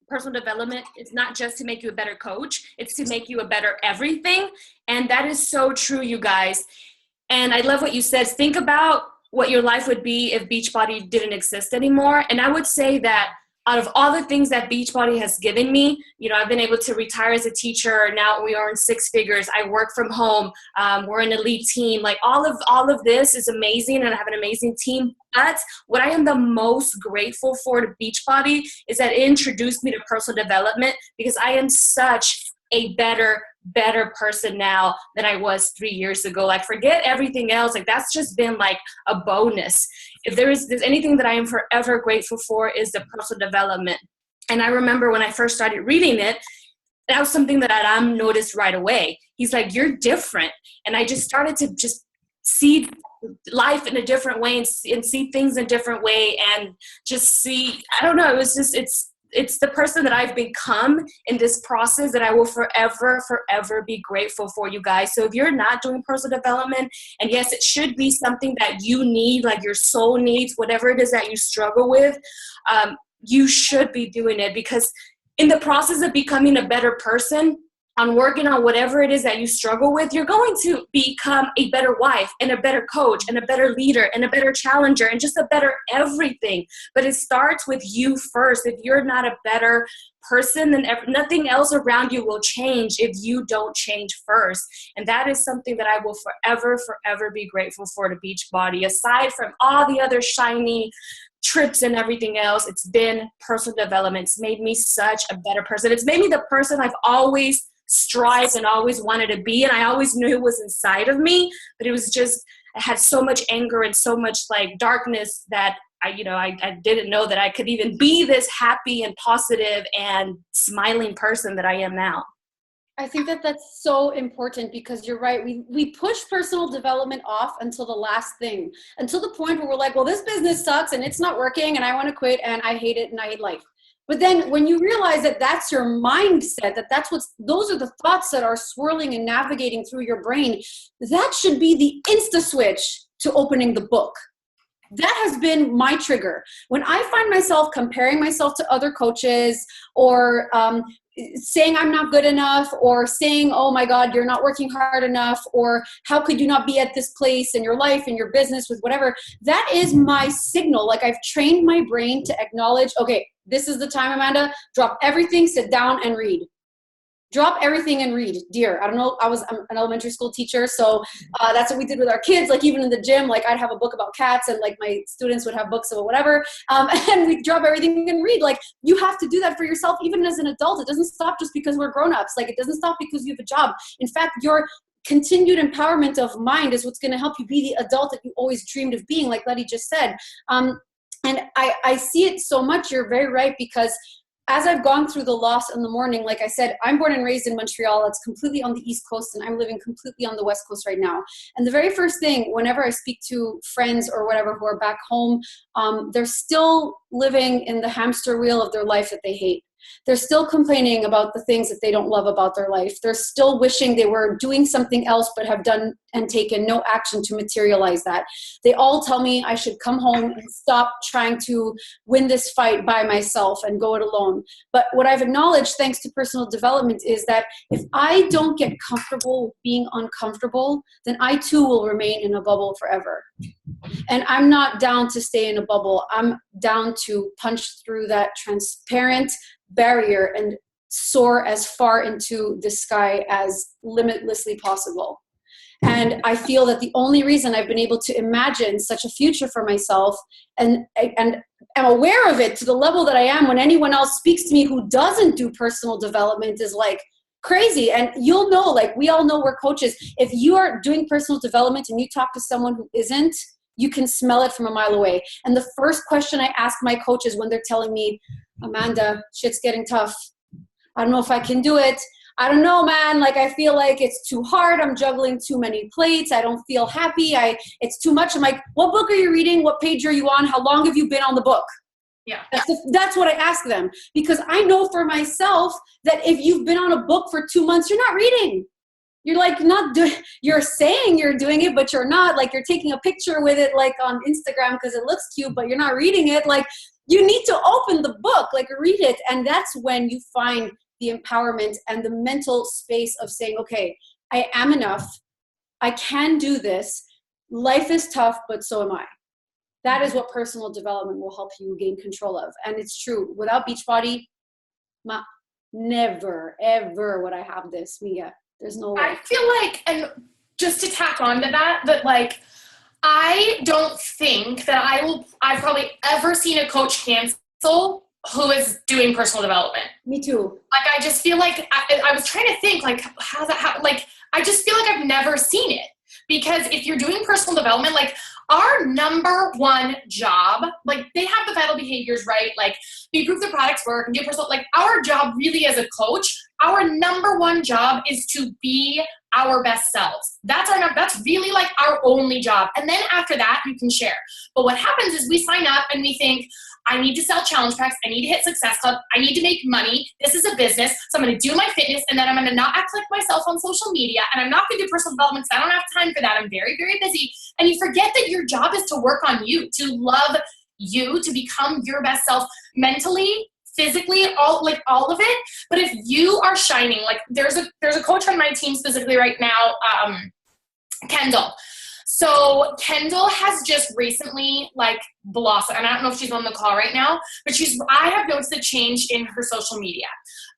personal development is not just to make you a better coach, it's to make you a better everything. And that is so true, you guys. And I love what you said. Think about what your life would be if Beachbody didn't exist anymore. And I would say that out of all the things that Beachbody has given me, I've been able to retire as a teacher. Now we are in 6 figures. I work from home. We're an elite team. Like all of this is amazing, and I have an amazing team. But what I am the most grateful for to Beachbody is that it introduced me to personal development, because I am such a better person now than I was 3 years ago. Like, forget everything else. Like, that's just been like a bonus. If there's anything that I am forever grateful for, is the personal development. And I remember when I first started reading it, that was something that Adam noticed right away. He's like, you're different. And I just started to just see life in a different way and see things in a different way, and just see, I don't know, it was just, it's the person that I've become in this process that I will forever be grateful for, you guys. So if you're not doing personal development, and yes, it should be something that you need, like your soul needs, whatever it is that you struggle with, you should be doing it, because in the process of becoming a better person, on working on whatever it is that you struggle with, you're going to become a better wife and a better coach and a better leader and a better challenger and just a better everything. But it starts with you first. If you're not a better person, then nothing else around you will change if you don't change first. And that is something that I will forever be grateful for to Beachbody. Aside from all the other shiny trips and everything else, it's been personal development. It's made me such a better person. It's made me the person I've always strived and always wanted to be, and I always knew it was inside of me, but it was just, I had so much anger and so much like darkness that I didn't know that I could even be this happy and positive and smiling person that I am now. I think that that's so important, because you're right. We push personal development off until the last thing, until the point where we're like, well, this business sucks and it's not working and I want to quit and I hate it and I hate life. But then when you realize that that's your mindset, those are the thoughts that are swirling and navigating through your brain, that should be the insta switch to opening the book. That has been my trigger. When I find myself comparing myself to other coaches, or saying I'm not good enough, or saying, oh my God, you're not working hard enough, or how could you not be at this place in your life, in your business, with whatever, that is my signal. Like, I've trained my brain to acknowledge, okay, this is the time, Amanda, drop everything, sit down and read. drop everything and read, dear. I don't know. I'm an elementary school teacher. So that's what we did with our kids. Like even in the gym, like I'd have a book about cats and like my students would have books about whatever. And we'd drop everything and read. Like you have to do that for yourself, even as an adult. It doesn't stop just because we're grownups. Like it doesn't stop because you have a job. In fact, your continued empowerment of mind is what's going to help you be the adult that you always dreamed of being, like Letty just said. And I see it so much. You're very right, because as I've gone through the loss in the morning, like I said, I'm born and raised in Montreal. It's completely on the East Coast, and I'm living completely on the West Coast right now. And the very first thing, whenever I speak to friends or whatever who are back home, they're still living in the hamster wheel of their life that they hate. They're still complaining about the things that they don't love about their life. They're still wishing they were doing something else, but have done and taken no action to materialize that. They all tell me I should come home and stop trying to win this fight by myself and go it alone. But what I've acknowledged, thanks to personal development, is that if I don't get comfortable with being uncomfortable, then I too will remain in a bubble forever. And I'm not down to stay in a bubble. I'm down to punch through that transparent barrier and soar as far into the sky as limitlessly possible. And I feel that the only reason I've been able to imagine such a future for myself and am aware of it to the level that I am when anyone else speaks to me who doesn't do personal development is like crazy. And you'll know, like we all know we're coaches. If you are doing personal development and you talk to someone who isn't, you can smell it from a mile away. And the first question I ask my coaches when they're telling me, Amanda, shit's getting tough. I don't know if I can do it. I don't know, man. Like, I feel like it's too hard. I'm juggling too many plates. I don't feel happy. It's too much. I'm like, what book are you reading? What page are you on? How long have you been on the book? Yeah. That's what I ask them, because I know for myself that if you've been on a book for 2 months, you're not reading. You're like you're saying you're doing it, but you're not. Like you're taking a picture with it like on Instagram because it looks cute, but you're not reading it. Like you need to open the book, like read it. And that's when you find the empowerment and the mental space of saying, okay, I am enough. I can do this. Life is tough, but so am I. That is what personal development will help you gain control of. And it's true. Without Beachbody, never, ever would I have this, Mia. There's no way. I feel like, and just to tack on to that like, I don't think that I've probably ever seen a coach cancel who is doing personal development. Me too. Like, I just feel like, I was trying to think, like, I just feel like I've never seen it. Because if you're doing personal development, like, our number one job, like, they have the vital behaviors, right? Like, you prove the products work and do personal, like, our job really as a coach, our number one job is to be our best selves. That's really like our only job. And then after that, you can share. But what happens is we sign up and we think, I need to sell challenge packs. I need to hit Success Club. I need to make money. This is a business. So I'm going to do my fitness, and then I'm going to not act like myself on social media. And I'm not going to do personal development because I don't have time for that. I'm very, very busy. And you forget that your job is to work on you, to love you, to become your best self mentally, physically, all of it. But if you are shining, like there's a coach on my team specifically right now, Kendall. So Kendall has just recently like blossomed, and I don't know if she's on the call right now, but I have noticed a change in her social media.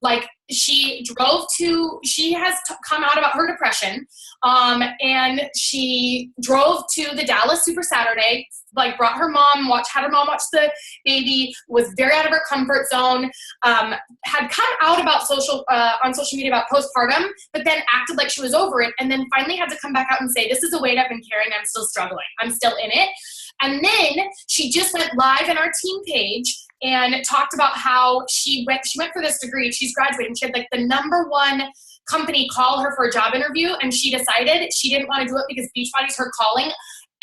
Like she has come out about her depression, and she drove to the Dallas Super Saturday, like brought her mom, had her mom watch the baby, was very out of her comfort zone, had come out about on social media about postpartum, but then acted like she was over it, and then finally had to come back out and say, this is a weight I've been carrying, I'm still struggling, I'm still in it. And then she just went live in our team page and talked about how she went for this degree. She's graduating. She had like the number one company call her for a job interview, and she decided she didn't want to do it because Beachbody's her calling.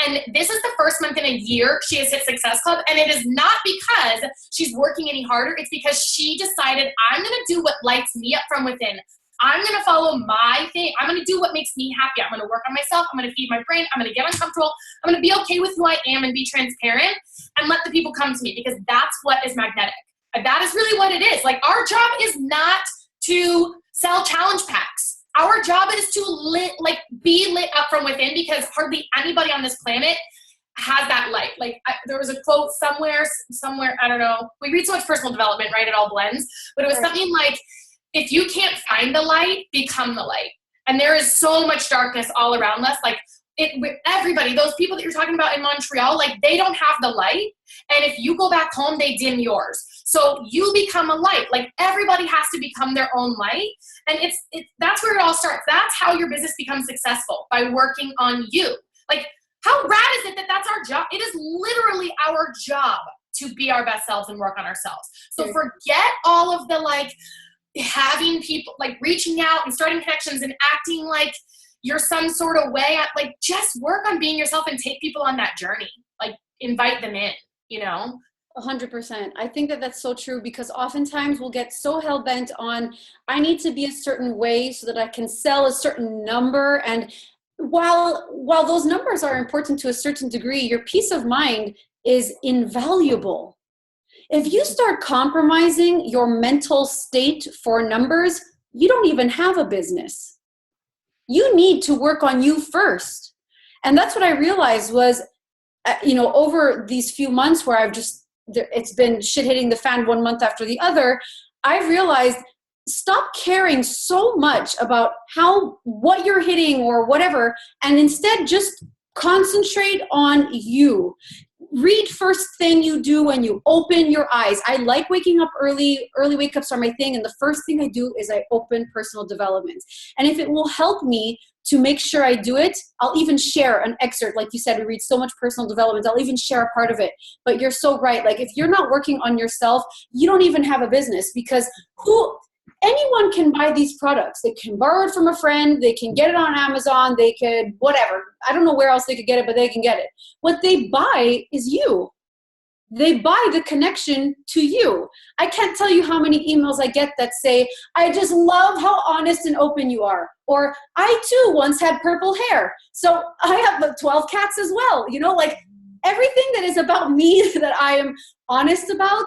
And this is the first month in a year she has hit Success Club. And it is not because she's working any harder. It's because she decided, I'm going to do what lights me up from within. I'm going to follow my thing. I'm going to do what makes me happy. I'm going to work on myself. I'm going to feed my brain. I'm going to get uncomfortable. I'm going to be okay with who I am and be transparent and let the people come to me, because that's what is magnetic. And that is really what it is. Like, our job is not to sell challenge packs. Our job is to be lit up from within, because hardly anybody on this planet has that light. Like, there was a quote somewhere, I don't know. We read so much personal development, right? It all blends. But it was something like, if you can't find the light, become the light. And there is so much darkness all around us. Like everybody, those people that you're talking about in Montreal, like they don't have the light. And if you go back home, they dim yours. So you become a light. Like everybody has to become their own light. And that's where it all starts. That's how your business becomes successful, by working on you. Like, how rad is it that that's our job? It is literally our job to be our best selves and work on ourselves. So forget all of the like having people like reaching out and starting connections and acting like you're some sort of way. Like just work on being yourself and take people on that journey. Like invite them in, you know? 100%. I think that that's so true, because oftentimes we'll get so hell-bent on, I need to be a certain way so that I can sell a certain number. And while those numbers are important to a certain degree, your peace of mind is invaluable. If you start compromising your mental state for numbers, you don't even have a business. You need to work on you first. And that's what I realized was, over these few months where it's been shit hitting the fan one month after the other, I realized, stop caring so much about what you're hitting or whatever, and instead just concentrate on you. Read first thing you do when you open your eyes. I like waking up early. Early wake ups are my thing. And the first thing I do is I open personal development. And if it will help me to make sure I do it, I'll even share an excerpt. Like you said, we read so much personal development. I'll even share a part of it. But you're so right. Like if you're not working on yourself, you don't even have a business, because anyone can buy these products. They can borrow it from a friend. They can get it on Amazon. They could, whatever. I don't know where else they could get it, but they can get it. What they buy is you. They buy the connection to you. I can't tell you how many emails I get that say, I just love how honest and open you are. Or I too once had purple hair. So I have 12 cats as well. Like everything that is about me that I am honest about,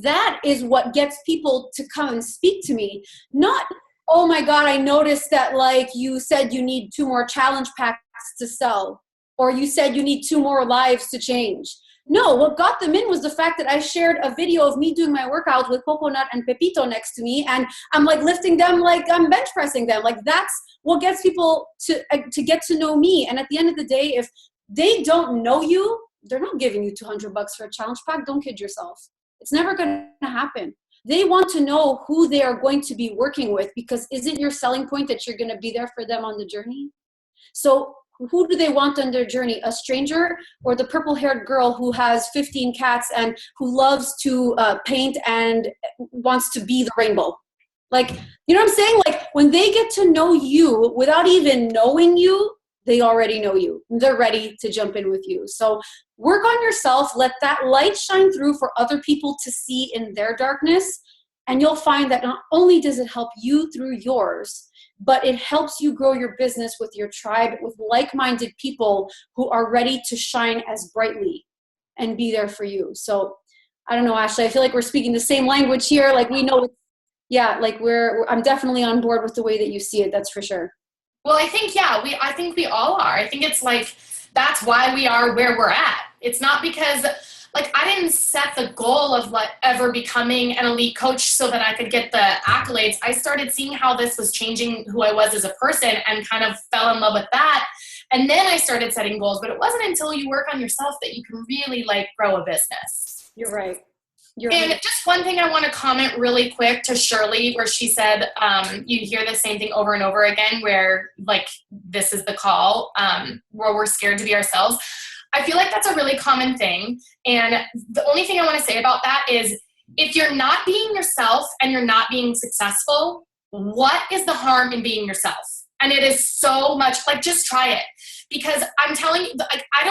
that is what gets people to come and speak to me. Not, oh my God, I noticed that like you said you need 2 more challenge packs to sell, or you said you need 2 more lives to change. No, what got them in was the fact that I shared a video of me doing my workout with Coconut and Pepito next to me, and I'm like lifting them like I'm bench pressing them. Like that's what gets people to get to know me. And at the end of the day, if they don't know you, they're not giving you $200 for a challenge pack. Don't kid yourself. It's never going to happen. They want to know who they are going to be working with, because isn't your selling point that you're going to be there for them on the journey? So who do they want on their journey? A stranger, or the purple-haired girl who has 15 cats and who loves to paint and wants to be the rainbow? Like, you know what I'm saying? Like when they get to know you without even knowing you, they already know you. They're ready to jump in with you. So work on yourself. Let that light shine through for other people to see in their darkness. And you'll find that not only does it help you through yours, but it helps you grow your business with your tribe, with like-minded people who are ready to shine as brightly and be there for you. So I don't know, Ashley, I feel like we're speaking the same language here. Like we know, I'm definitely on board with the way that you see it. That's for sure. Well, I think, I think we all are. I think it's like, that's why we are where we're at. It's not because like I didn't set the goal of like ever becoming an elite coach so that I could get the accolades. I started seeing how this was changing who I was as a person and kind of fell in love with that. And then I started setting goals, but it wasn't until you work on yourself that you can really like grow a business. You're right. And just one thing I want to comment really quick to Shirley, where she said, you hear the same thing over and over again, where like, this is the call, where we're scared to be ourselves. I feel like that's a really common thing. And the only thing I want to say about that is, if you're not being yourself and you're not being successful, what is the harm in being yourself? And it is so much like, just try it. Because I'm telling you, like, I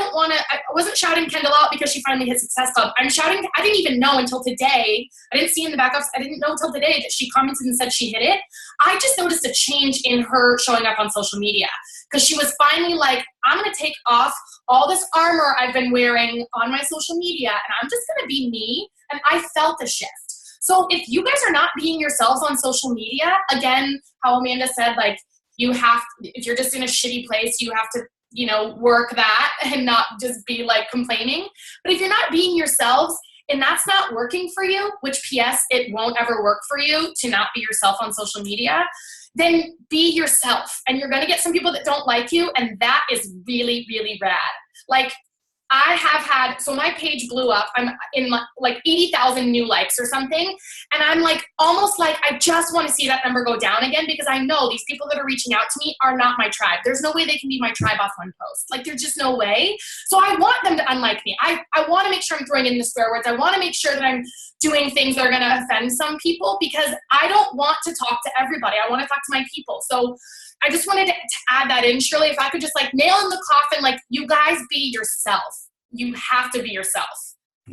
wasn't shouting Kendall out because she finally hit Success Club. I'm shouting, I didn't even know until today. I didn't see in the backups. I didn't know until today that she commented and said she hit it. I just noticed a change in her showing up on social media, because she was finally like, I'm going to take off all this armor I've been wearing on my social media, and I'm just going to be me. And I felt a shift. So if you guys are not being yourselves on social media, again, how Amanda said, like, if you're just in a shitty place, you have to, work that and not just be like complaining. But if you're not being yourselves, and that's not working for you, which PS, it won't ever work for you to not be yourself on social media, then be yourself. And you're going to get some people that don't like you. And that is really, really rad. Like, I have had, so my page blew up. I'm in like 80,000 new likes or something. And I'm like, almost like, I just want to see that number go down again, because I know these people that are reaching out to me are not my tribe. There's no way they can be my tribe off one post. Like, there's just no way. So I want them to unlike me. I want to make sure I'm throwing in the swear words. I want to make sure that I'm doing things that are going to offend some people, because I don't want to talk to everybody. I want to talk to my people. So I just wanted to add that in, Shirley. If I could just like nail in the coffin, like, you guys be yourself. You have to be yourself.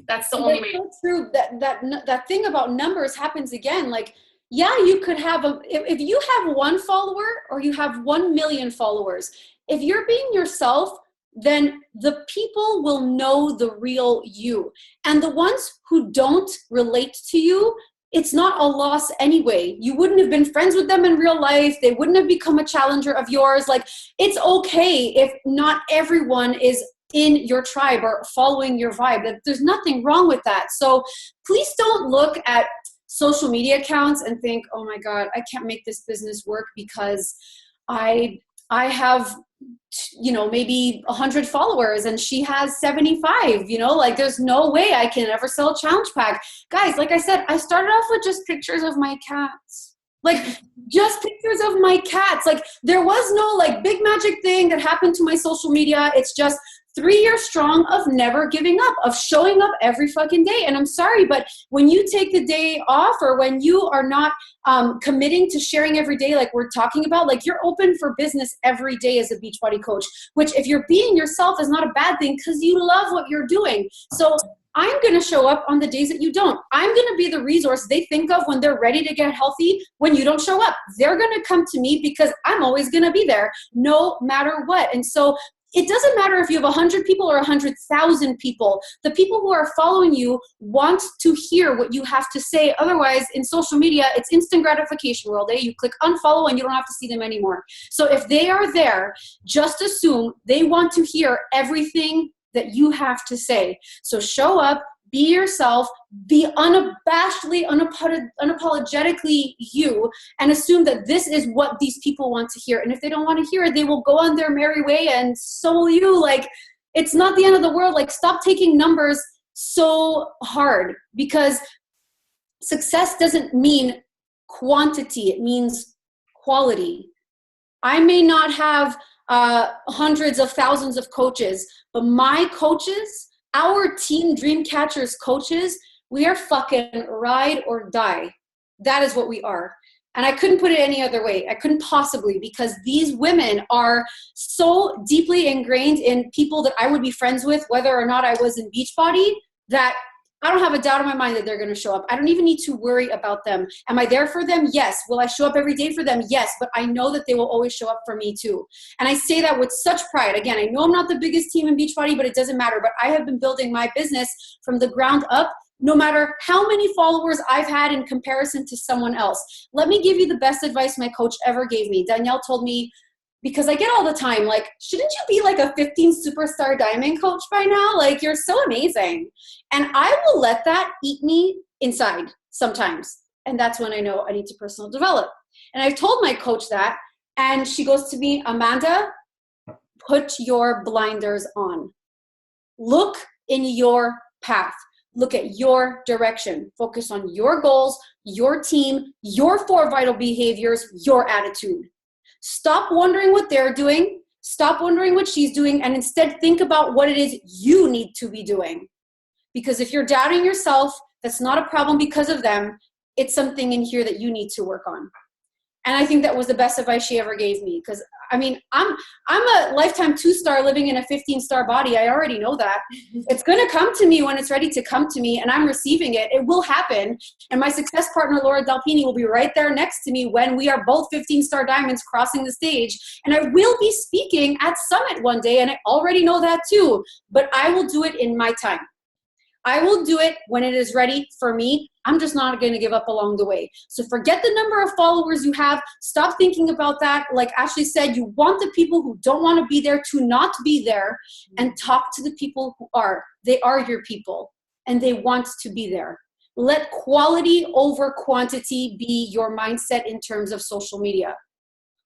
That's the only way. So true. That thing about numbers happens again. Like, yeah, you could have if you have 1 follower or you have 1 million followers, if you're being yourself, then the people will know the real you. And the ones who don't relate to you, it's not a loss anyway. You wouldn't have been friends with them in real life. They wouldn't have become a challenger of yours. Like, it's okay if not everyone is in your tribe or following your vibe. There's nothing wrong with that. So please don't look at social media accounts and think, oh my God, I can't make this business work because I have, maybe 100 followers and she has 75, like, there's no way I can ever sell a challenge pack. Guys, like I said, I started off with just pictures of my cats. Like, just pictures of my cats. Like, there was no like big magic thing that happened to my social media. It's just 3 years strong of never giving up, of showing up every fucking day. And I'm sorry, but when you take the day off, or when you are not committing to sharing every day, like we're talking about, like, you're open for business every day as a Beachbody coach, which, if you're being yourself, is not a bad thing, because you love what you're doing. So I'm going to show up on the days that you don't. I'm going to be the resource they think of when they're ready to get healthy. When you don't show up, they're going to come to me, because I'm always going to be there no matter what. And so it doesn't matter if you have 100 people or 100,000 people. The people who are following you want to hear what you have to say. Otherwise, in social media, it's instant gratification world. You click unfollow and you don't have to see them anymore. So if they are there, just assume they want to hear everything that you have to say. So show up, be yourself, be unabashedly, unapologetically you, and assume that this is what these people want to hear. And if they don't want to hear it, they will go on their merry way, and so will you. Like, it's not the end of the world. Like, stop taking numbers so hard, because success doesn't mean quantity. It means quality. I may not have hundreds of thousands of coaches, but my coaches, our team Dreamcatchers coaches, we are fucking ride or die. That is what we are. And I couldn't put it any other way. I couldn't possibly, because these women are so deeply ingrained in people that I would be friends with, whether or not I was in Beachbody, that I don't have a doubt in my mind that they're going to show up. I don't even need to worry about them. Am I there for them? Yes. Will I show up every day for them? Yes. But I know that they will always show up for me too. And I say that with such pride. Again, I know I'm not the biggest team in Beachbody, but it doesn't matter. But I have been building my business from the ground up, no matter how many followers I've had in comparison to someone else. Let me give you the best advice my coach ever gave me. Danielle told me, because I get all the time, like, shouldn't you be like a 15 superstar diamond coach by now? Like, you're so amazing. And I will let that eat me inside sometimes. And that's when I know I need to personal develop. And I've told my coach that, and she goes to me, Amanda, put your blinders on. Look in your path. Look at your direction. Focus on your goals, your team, your 4 vital behaviors, your attitude. Stop wondering what they're doing. Stop wondering what she's doing, and instead think about what it is you need to be doing. Because if you're doubting yourself, that's not a problem because of them. It's something in here that you need to work on. And I think that was the best advice she ever gave me. Because, I mean, I'm a lifetime 2-star living in a 15-star body. I already know that. It's going to come to me when it's ready to come to me, and I'm receiving it. It will happen. And my success partner, Laura Dalpini, will be right there next to me when we are both 15-star diamonds crossing the stage. And I will be speaking at Summit one day, and I already know that too. But I will do it in my time. I will do it when it is ready for me. I'm just not going to give up along the way. So forget the number of followers you have. Stop thinking about that. Like Ashley said, you want the people who don't want to be there to not be there, and talk to the people who are. They are your people. and they want to be there. Let quality over quantity be your mindset in terms of social media.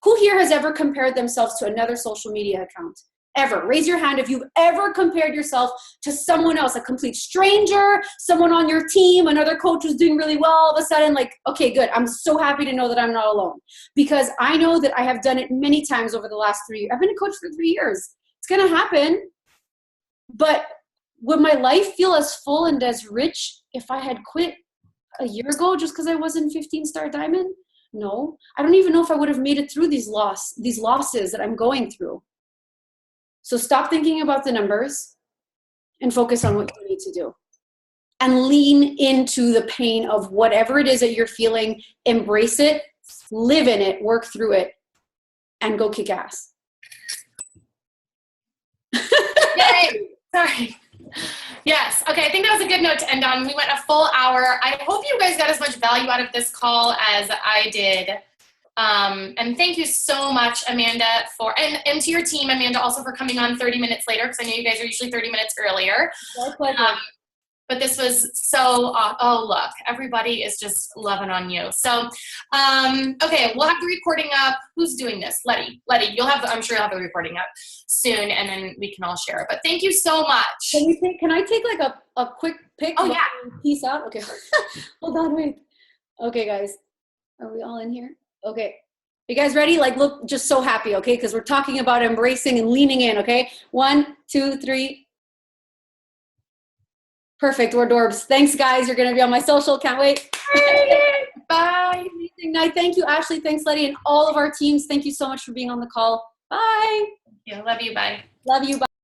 Who here has ever compared themselves to another social media account? Ever? Raise your hand if you've ever compared yourself to someone else, a complete stranger, someone on your team, another coach who's doing really well, all of a sudden, like, okay, good. I'm so happy to know that I'm not alone, because I know that I have done it many times over the last 3 years. I've been a coach for 3 years. It's going to happen. But would my life feel as full and as rich if I had quit a year ago just because I wasn't 15-star diamond? No. I don't even know if I would have made it through these losses that I'm going through. So stop thinking about the numbers and focus on what you need to do. And lean into the pain of whatever it is that you're feeling. Embrace it, live in it, work through it, and go kick ass. Yay! Sorry. Yes. Okay. I think that was a good note to end on. We went a full hour. I hope you guys got as much value out of this call as I did. And thank you so much, Amanda, and to your team, Amanda, also for coming on 30 minutes later, because I know you guys are usually 30 minutes earlier. My pleasure. But this was so, oh, look, everybody is just loving on you. So, okay, we'll have the recording up. Who's doing this? Letty, I'm sure you'll have the recording up soon, and then we can all share it. But thank you so much. Can I take like a quick pic? Oh, yeah. Peace out. Okay. Hold on, wait. Okay, guys. Are we all in here? Okay. You guys ready? Like, look, just so happy, okay? Because we're talking about embracing and leaning in, okay? 1, 2, 3. Perfect. We're adorbs. Thanks, guys. You're going to be on my social. Can't wait. Bye. Amazing night. Thank you, Ashley. Thanks, Letty, and all of our teams. Thank you so much for being on the call. Bye. Yeah, love you. Bye. Love you. Bye.